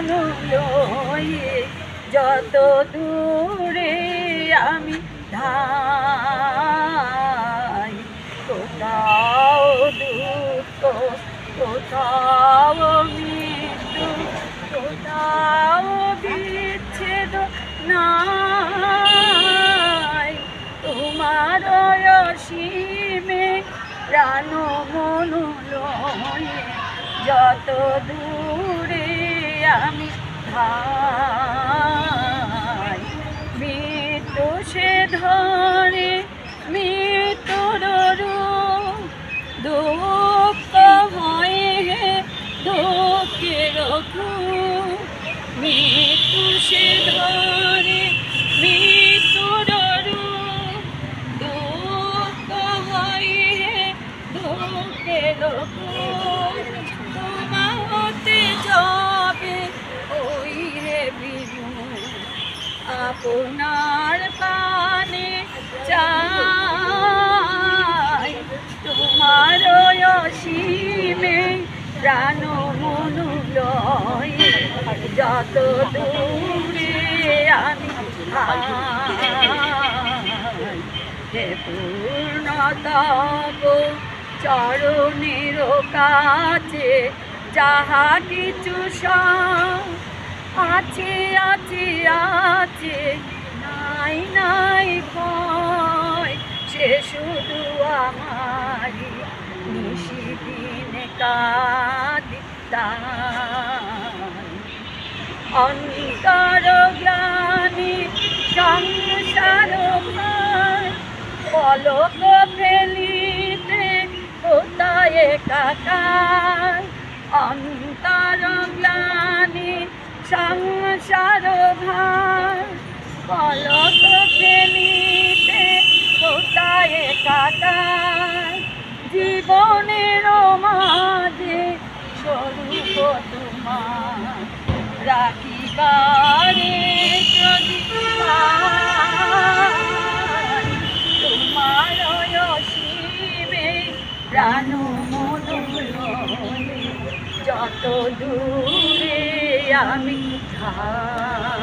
মন লয়ে যত দূরে আমি ধাই, কোথাও দুঃখ, কোথাও মৃত্যু, কোথাও বিচ্ছেদ নাই। তোমার অসীমে প্রাণ মন লয়ে যত দূরে আমি ধাই, মৃত্যু সে ধরে মৃত্যুর রূপ, দুঃখ হয় হে দুঃখের খুব, মৃত্যু সে ধরে মৃত্যুর রূপ, দুঃখ হয় হে দুঃখের খুব। তোমাতে যাবে ওই রে বিনু, আপনার পানে চাই, তোমার অসীমে প্রাণ মন লয়ে যত দূরে আমি ধাই, হে পূর্ণতম চরণের কাছে যাহা কিছু আছে আছে আছে, নাই নাই ভয়, সে শুধু আমারই নিশিদিন কাঁদি তাই। অন্তর জ্ঞানী সংসার ভার, পলক ফেলিতে কোথায় একাকার। অন্তর গ্লানি সংসার ভার, পলক ফেলিতে কোথায় একাকার। জীবনের মাঝে স্বরূপ তোমার রাখিবারে যদি পাই, তোমার অসীমে প্রাণ মন লয়ে যত দূরে আমি ধাই।